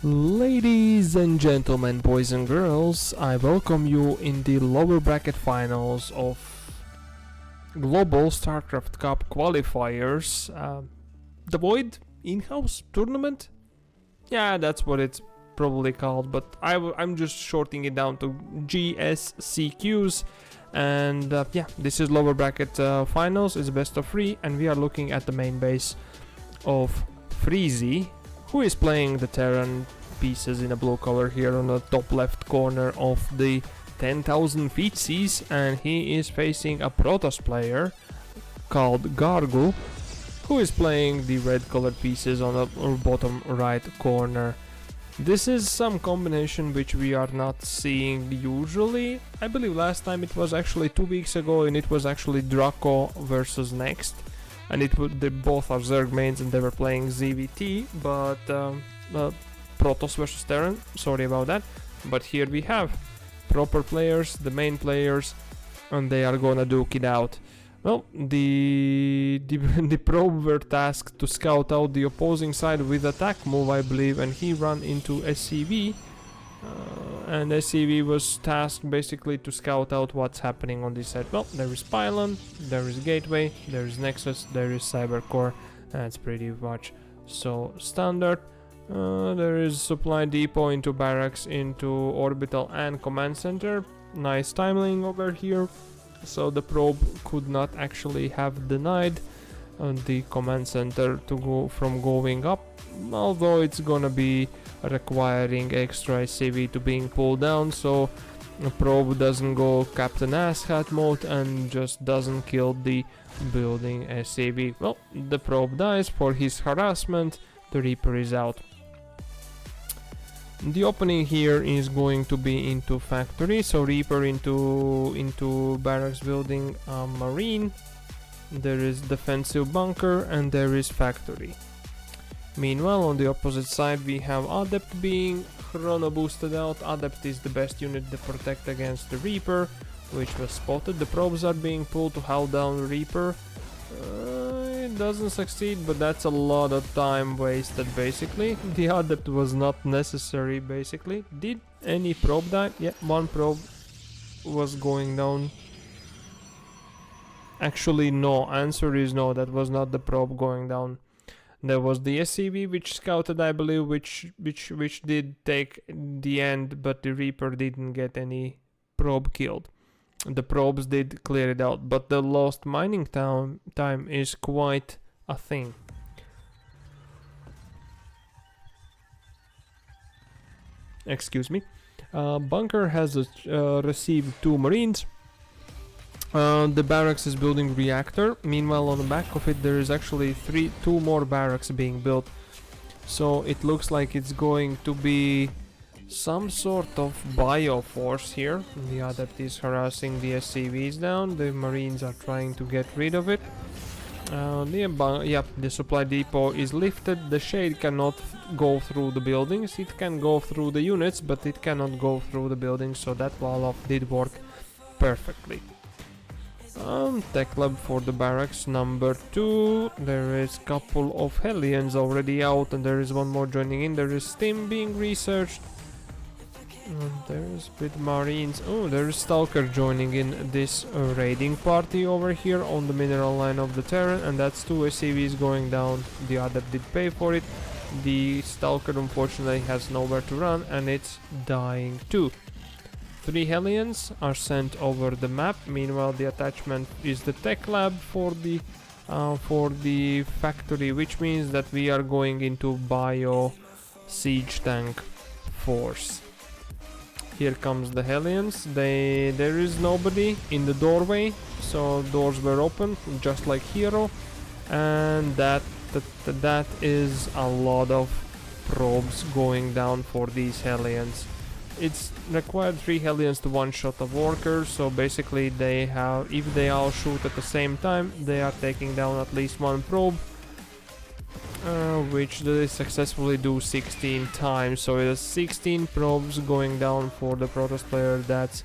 Ladies and gentlemen, boys and girls, I welcome you in the lower bracket finals of Global StarCraft Cup qualifiers. DeVoid in-house tournament? Yeah, that's what it's probably called, but I'm just shorting it down to GSCQs. And yeah, this is lower bracket finals, it's best of 3, and we are looking at the main base of FreeZ, who is playing the Terran pieces in a blue color here on the top left corner of the 10,000 feet seas, and he is facing a Protoss player called GarGoul, who is playing the red colored pieces on the bottom right corner. This is some combination which we are not seeing usually. I believe last time it was actually 2 weeks ago, and it was actually Draco versus Next, and they both are Zerg mains and they were playing ZVT, but Protoss versus Terran, sorry about that. But here we have proper players, the main players, and they are gonna duke it out. Well, the probe were tasked to scout out the opposing side with attack move, I believe, and he ran into SCV. And SCV was tasked basically to scout out what's happening on this side. Well, there is Pylon, there is Gateway, there is Nexus, there is Cybercore. That's pretty much so standard. There is supply depot into barracks, into orbital and command center. Nice timing over here. So the probe could not actually have denied the command center to go from going up, although it's gonna be requiring extra SCV to being pulled down, so the probe doesn't go Captain Asshat mode and just doesn't kill the building SCV. Well, the probe dies for his harassment, the Reaper is out. The opening here is going to be into factory, so Reaper into barracks building marine. There is defensive bunker and there is factory. Meanwhile, on the opposite side we have Adept being chrono boosted out. Adept is the best unit to protect against the Reaper, which was spotted. The probes are being pulled to hull down Reaper. It doesn't succeed, but that's a lot of time wasted basically. The Adept was not necessary basically. Did any probe die? Yeah, one probe was going down. Actually no, answer is no, that was not the probe going down. There was the SCV which scouted, I believe, which did take the end, but the Reaper didn't get any probe killed. The probes did clear it out, but the lost mining time is quite a thing. Excuse me. Bunker has received 2 marines. The barracks is building reactor. Meanwhile, on the back of it there is actually 2 more barracks being built. So it looks like it's going to be some sort of bio force here. The Adept is harassing the SCVs down. The marines are trying to get rid of it. The supply depot is lifted. The shade cannot go through the buildings. It can go through the units, but it cannot go through the buildings, so that wall off did work perfectly. Tech lab for the barracks number 2. There is couple of Hellions already out, and there is one more joining in. There is Stim being researched. There is bit marines. Oh, there is Stalker joining in this raiding party over here on the mineral line of the Terran, and that's 2 SCVs going down. The other did pay for it. The Stalker unfortunately has nowhere to run, and it's dying too. 3 Hellions are sent over the map. Meanwhile, the attachment is the tech lab for the factory, which means that we are going into bio siege tank force. Here comes the Hellions. There is nobody in the doorway, so doors were open just like Hero, and that is a lot of probes going down for these Hellions. It's required 3 Hellions to one-shot a worker, so basically they have, if they all shoot at the same time, they are taking down at least 1 probe, which they successfully do 16 times. So it is 16 probes going down for the Protoss player. That's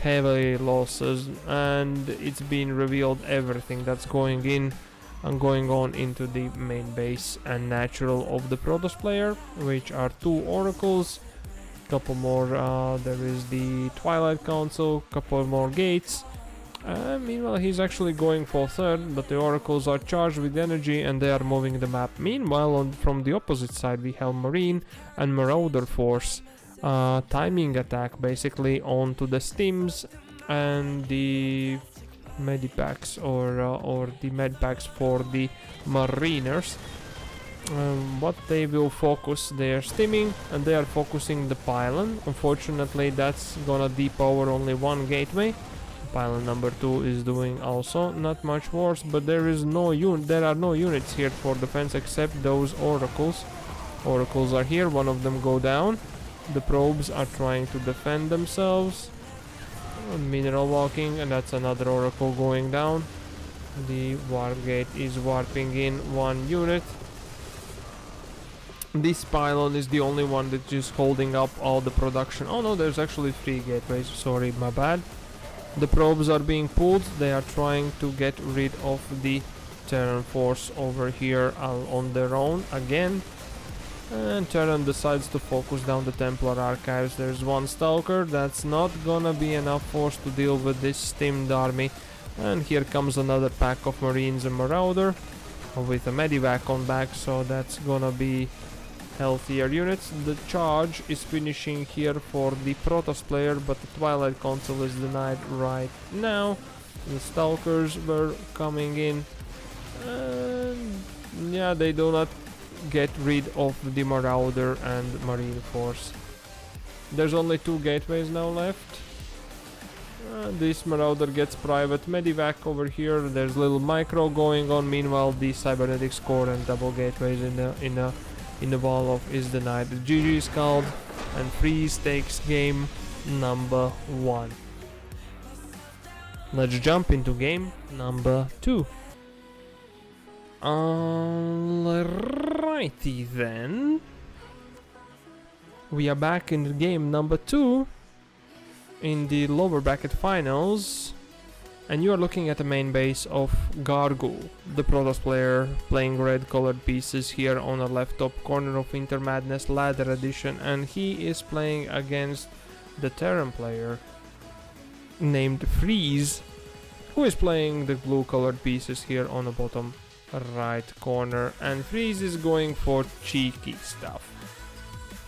heavy losses, and it's been revealed everything that's going in. and going on into the main base and natural of the Protoss player, which are 2 oracles, couple more, there is the Twilight Council, couple more gates. Meanwhile, he's actually going for third, but the oracles are charged with energy and they are moving the map. Meanwhile, from the opposite side, we have Marine and Marauder Force timing attack basically onto the stims and the medipacks or the medpacks for the Mariners. What they will focus, they are stimming and they are focusing the pylon. Unfortunately, that's gonna depower only 1 gateway. Pylon number 2 is doing also not much worse, but there are no units here for defense except those oracles. Oracles are here, one of them go down. The probes are trying to defend themselves. Mineral walking, and that's another oracle going down. The warp gate is warping in 1 unit. This pylon is the only one that is holding up all the production. Oh no, there's actually 3 gateways, sorry, my bad. The probes are being pulled, they are trying to get rid of the Terran force over here on their own again. And Terran decides to focus down the Templar archives. There's 1 Stalker, that's not gonna be enough force to deal with this stimmed army. And here comes another pack of Marines and Marauder with a Medivac on back, so that's gonna be healthier units. The charge is finishing here for the Protoss player, but the Twilight Council is denied right now. The Stalkers were coming in, and yeah, they do not get rid of the Marauder and Marine Force. There's only 2 gateways now left. This Marauder gets private Medivac over here. There's little micro going on. Meanwhile, the Cybernetics core and double gateways in the wall of is denied. The GG is called, and FreeZ takes game number 1. Let's jump into game number 2. Alrighty then. We are back in the game number 2 in the lower bracket finals. And you are looking at the main base of GarGoul, the Protoss player playing red colored pieces here on the left top corner of Winter Madness Ladder Edition, and he is playing against the Terran player named FreeZ, who is playing the blue colored pieces here on the bottom right corner, and FreeZ is going for cheeky stuff.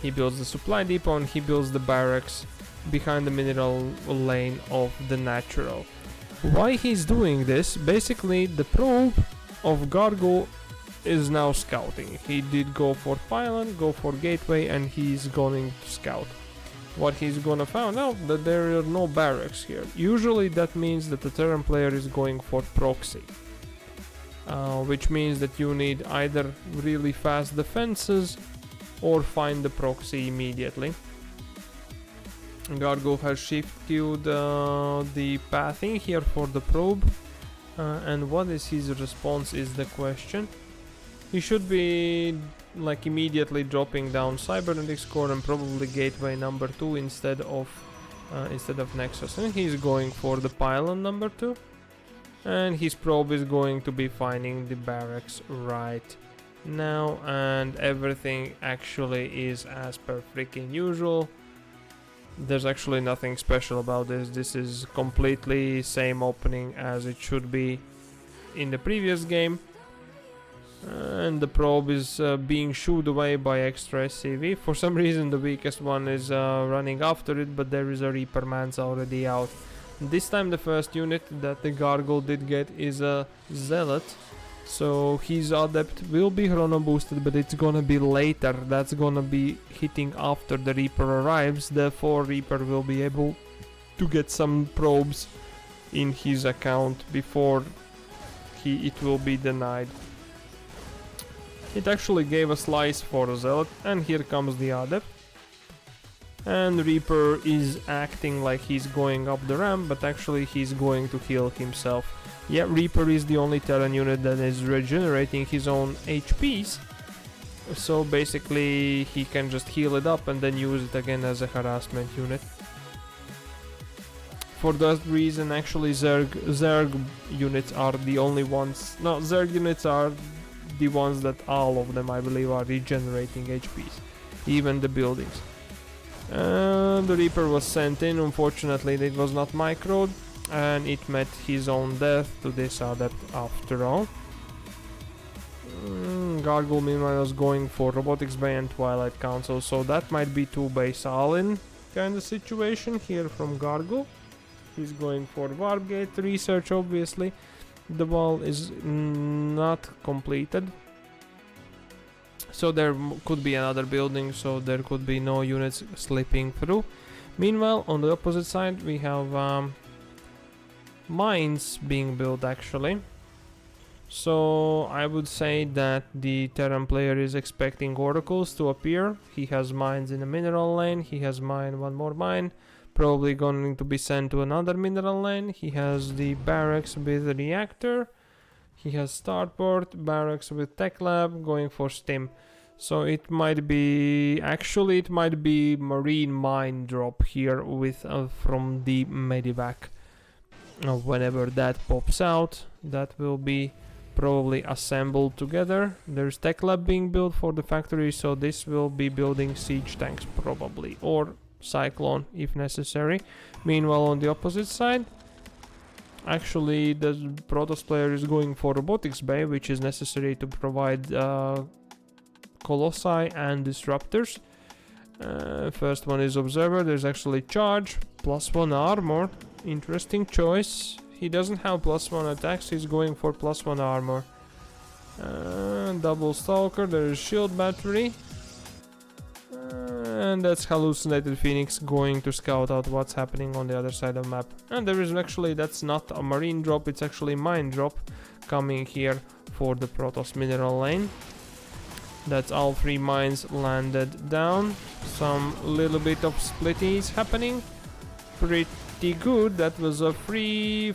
He builds the supply depot and he builds the barracks behind the mineral lane of the natural. Why he's doing this? Basically, the probe of GarGoul is now scouting. He did go for pylon, go for gateway, and he's going to scout. What he's gonna find out that there are no barracks here. Usually that means that the Terran player is going for proxy, which means that you need either really fast defenses or find the proxy immediately. GarGoul has shifted the pathing here for the probe, and what is his response is the question. He should be like immediately dropping down Cybernetics core and probably gateway number 2 instead of Nexus, and he's going for the pylon number 2, and his probe is going to be finding the barracks right now, and everything actually is as per freaking usual. There's actually nothing special about this. This is completely same opening as it should be in the previous game. And the probe is being shooed away by extra SCV. For some reason the weakest one is running after it, but there is a Reaper Man's already out. This time the first unit that the GarGoul did get is a Zealot. So his Adept will be chrono boosted, but it's gonna be later. That's gonna be hitting after the Reaper arrives. Therefore Reaper will be able to get some probes in his account before it will be denied. It actually gave a slice for the Zealot, and here comes the Adept. And Reaper is acting like he's going up the ramp, but actually he's going to heal himself. Yeah, Reaper is the only Terran unit that is regenerating his own HPs, so basically he can just heal it up and then use it again as a harassment unit. For that reason, actually, Zerg units are the only ones. No, Zerg units are the ones that all of them, I believe, are regenerating HPs, even the buildings. The Reaper was sent in. Unfortunately, it was not microed, and it met his own death to this adept after all. GarGoul meanwhile was going for Robotics Bay and Twilight Council, so that might be 2 base all-in kind of situation here from GarGoul. He's going for Warp Gate research, obviously. The wall is not completed, so there could be another building, so there could be no units slipping through. Meanwhile, on the opposite side, we have mines being built actually. So I would say that the Terran player is expecting oracles to appear. He has mines in the mineral lane, he has one more mine, probably going to be sent to another mineral lane. He has the barracks with the reactor, he has starport, barracks with tech lab, going for stim. So it might be, actually it might be marine mine drop here with from the medivac. Whenever that pops out, that will be probably assembled together. There's tech lab being built for the factory, so this will be building siege tanks probably, or cyclone if necessary. Meanwhile, on the opposite side, actually the Protoss player is going for Robotics Bay, which is necessary to provide Colossi and Disruptors. First one is Observer. There's actually Charge, +1 armor, interesting choice. He doesn't have +1 attacks, he's going for +1 armor. Double Stalker, there is Shield Battery. And that's Hallucinated Phoenix going to scout out what's happening on the other side of the map. And there is actually, that's not a marine drop, it's actually mine drop coming here for the Protoss mineral lane. That's all 3 mines landed down. Some little bit of splitties happening. Pretty good. That was a free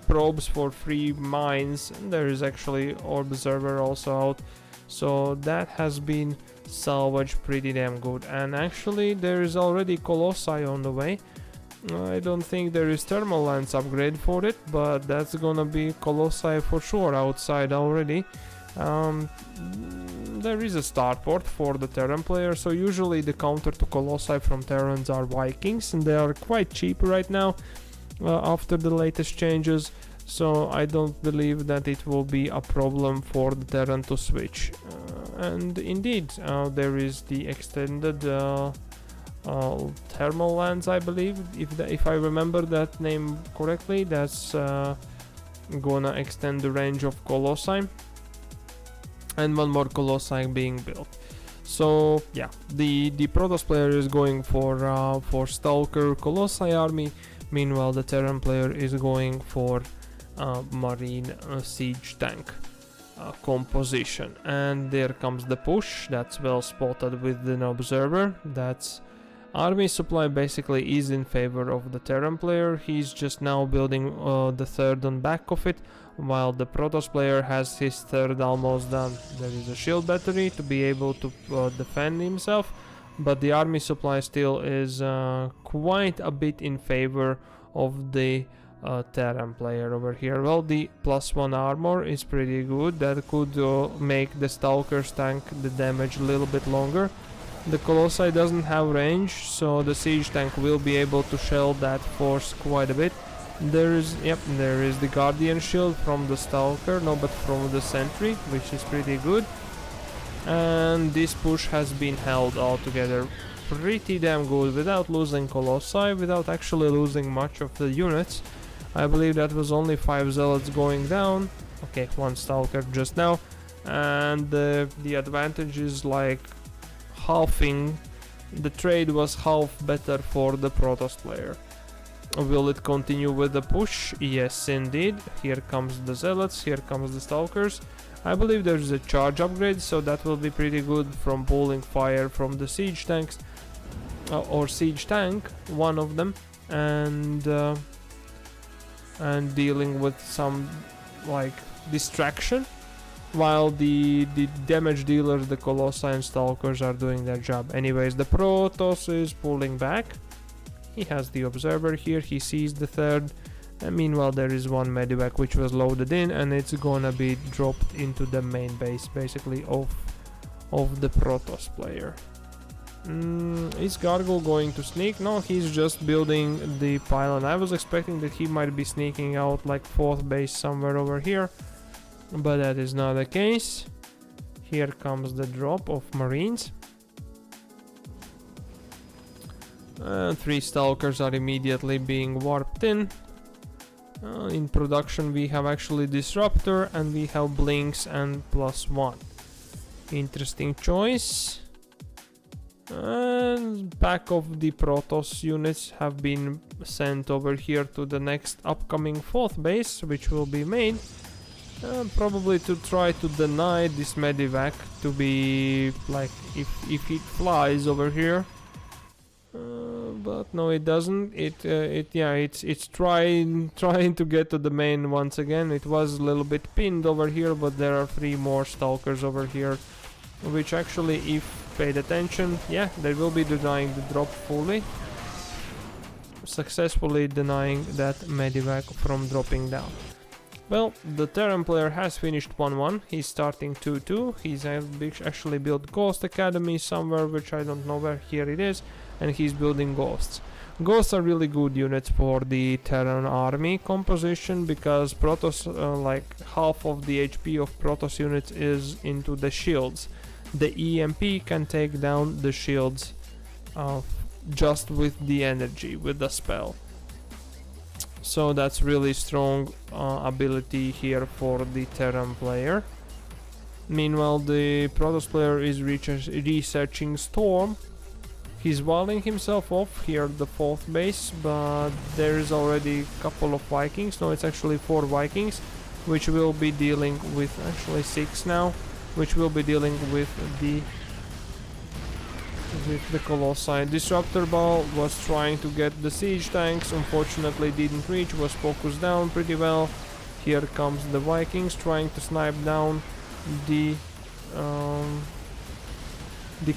probes for 3 mines. And there is actually Observer also out, so that has been salvaged pretty damn good. And actually there is already Colossi on the way. I don't think there is thermal lance upgrade for it, but that's gonna be Colossi for sure outside already. There is a starport for the Terran player, so usually the counter to Colossi from Terrans are Vikings, and they are quite cheap right now after the latest changes, so I don't believe that it will be a problem for the Terran to switch. And indeed, there is the extended thermal lance, I believe, if I remember that name correctly. That's gonna extend the range of Colossi. And one more Colossi being built. So yeah, the Protoss player is going for Stalker Colossi army. Meanwhile, the Terran player is going for Marine siege tank composition. And there comes the push. That's well spotted with an Observer. That's army supply basically is in favor of the Terran player. He's just now building the 3rd on back of it, while the Protoss player has his 3rd almost done. There is a shield battery to be able to defend himself, but the army supply still is quite a bit in favor of the Terran player over here. Well, the +1 armor is pretty good. That could make the Stalker's tank the damage a little bit longer. The Colossi doesn't have range, so the siege tank will be able to shell that force quite a bit. There is the Guardian shield from the Stalker, no, but from the Sentry, which is pretty good. And this push has been held all together pretty damn good without losing Colossi, without actually losing much of the units. I believe that was only 5 Zealots going down. Okay, 1 Stalker just now. And the advantage is like halving. The trade was half better for the Protoss player. Will it continue with the push? Yes, indeed. Here comes the Zealots, here comes the Stalkers. I believe there's a charge upgrade, so that will be pretty good from pulling fire from the siege tanks, or siege tank, one of them, and dealing with some like distraction, while the damage dealers, the Colossi and Stalkers, are doing their job. Anyways, the Protoss is pulling back. He has the observer here, he sees the third, and meanwhile there is one medevac which was loaded in, and it's gonna be dropped into the main base basically of the Protoss player. Is GarGoul going to sneak? No, he's just building the pylon. I was expecting that he might be sneaking out like 4th base somewhere over here, but that is not the case. Here comes the drop of Marines. 3 Stalkers are immediately being warped in. In production we have actually Disruptor, and we have Blinks and +1. Interesting choice. And back of the Protoss units have been sent over here to the next upcoming 4th base, which will be made. Probably to try to deny this medevac to be like if it flies over here. But no, it doesn't. It's trying to get to the main once again. It was a little bit pinned over here, but there are 3 more Stalkers over here, which actually, if paid attention, yeah, they will be denying the drop fully, successfully denying that medevac from dropping down. Well, the Terran player has finished 1-1. He's starting 2-2. He's actually built Ghost Academy somewhere, which I don't know where. Here it is, and he's building Ghosts. Ghosts are really good units for the Terran army composition, because Protoss, like half of the HP of Protoss units is into the shields. The EMP can take down the shields just with the energy, with the spell. So that's really strong ability here for the Terran player. Meanwhile, the Protoss player is researching Storm. He's walling himself off here at the 4th base, but there is already a couple of Vikings. No, it's actually 4 Vikings, which will be dealing with, actually 6 now, which will be dealing with the Colossi. Disruptor Ball was trying to get the siege tanks, unfortunately didn't reach, was focused down pretty well. Here comes the Vikings trying to snipe down the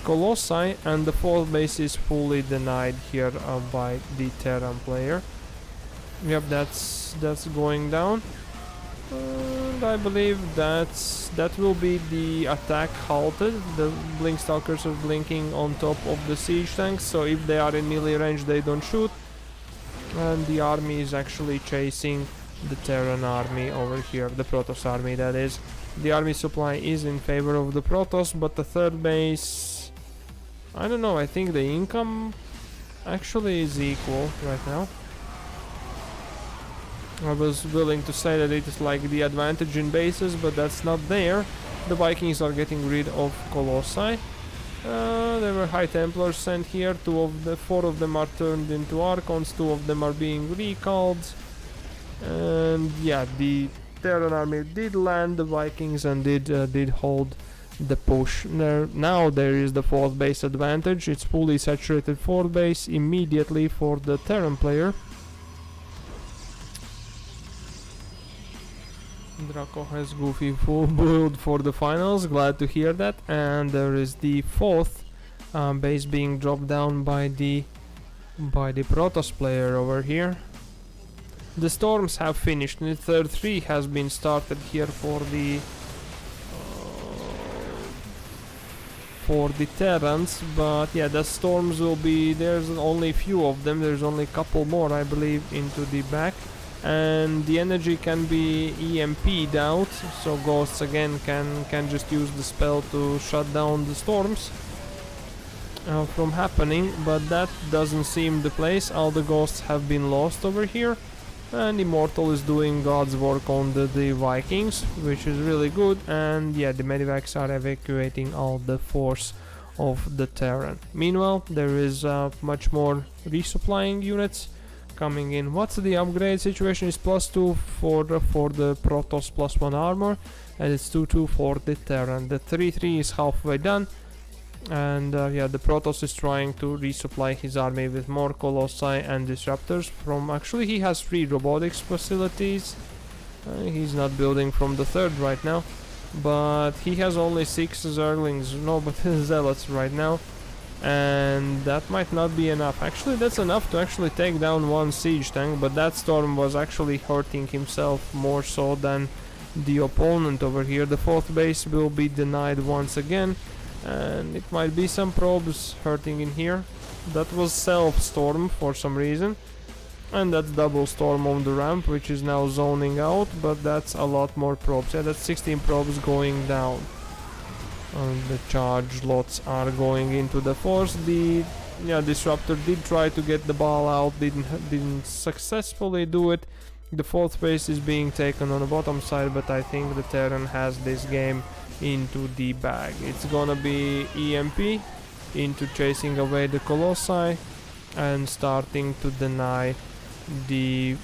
Colossi, and the 4th base is fully denied here by the Terran player. Yep, that's going down. And I believe that will be the attack halted. The Blink Stalkers are blinking on top of the siege tanks, so if they are in melee range they don't shoot. And the army is actually chasing the Terran army over here, the Protoss army that is. The army supply is in favor of the Protoss, but the 3rd base, I don't know, I think the income actually is equal right now. I was willing to say that it is like the advantage in bases, but that's not there. The Vikings are getting rid of Colossi. There were High Templars sent here. 4 of them are turned into Archons, 2 of them are being recalled. And yeah, the Terran army did land the Vikings and did hold the push. Now there is the 4th base advantage. It's fully saturated 4th base immediately for the Terran player. Draco has Goofy full build for the finals, glad to hear that. And there is the 4th base being dropped down by the Protoss player over here. The Storms have finished, and the third 3 has been started here for the Terrans, but yeah, the Storms will be, there's only a few of them, there's only a couple more I believe into the back. And the energy can be EMP'd out, so Ghosts again can just use the spell to shut down the Storms from happening, but that doesn't seem the place. All the Ghosts have been lost over here, and Immortal is doing God's work on the Vikings, which is really good. And yeah, the Medivacs are evacuating all the force of the Terran. Meanwhile, there is much more resupplying units coming in. What's the upgrade situation? Is +2 for the Protoss, +1 armor, and it's 2-2 for the Terran. The 3-3 is halfway done, and yeah, the Protoss is trying to resupply his army with more Colossi and Disruptors from, actually he has 3 robotics facilities. He's not building from the 3rd right now, but he has only 6 Zerglings, no, but Zealots right now. and that might not be enough. Actually, that's enough to actually take down one siege tank, but that storm was actually hurting himself more so than the opponent over here. The 4th base will be denied once again, and it might be some probes hurting in here. That was self-storm for some reason, and that's double storm on the ramp, which is now zoning out, but that's a lot more probes. Yeah, that's 16 probes going down. And the charge lots are going into the force. The disruptor did try to get the ball out, didn't successfully do it. The 4th base is being taken on the bottom side, but I think the Terran has this game into the bag. It's gonna be EMP into chasing away the Colossi and starting to deny the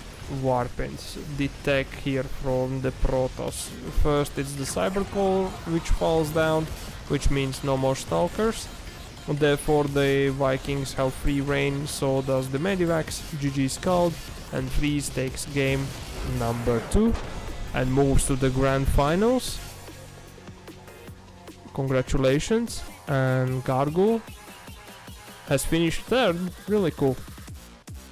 Warpins. The tech here from the Protoss. First it's the Cyber Core which falls down, which means no more Stalkers. Therefore the Vikings have free reign, so does the Medivacs. GG Scald, and FreeZ takes game number 2 and moves to the grand finals. Congratulations, and GarGoul has finished 3rd. Really cool.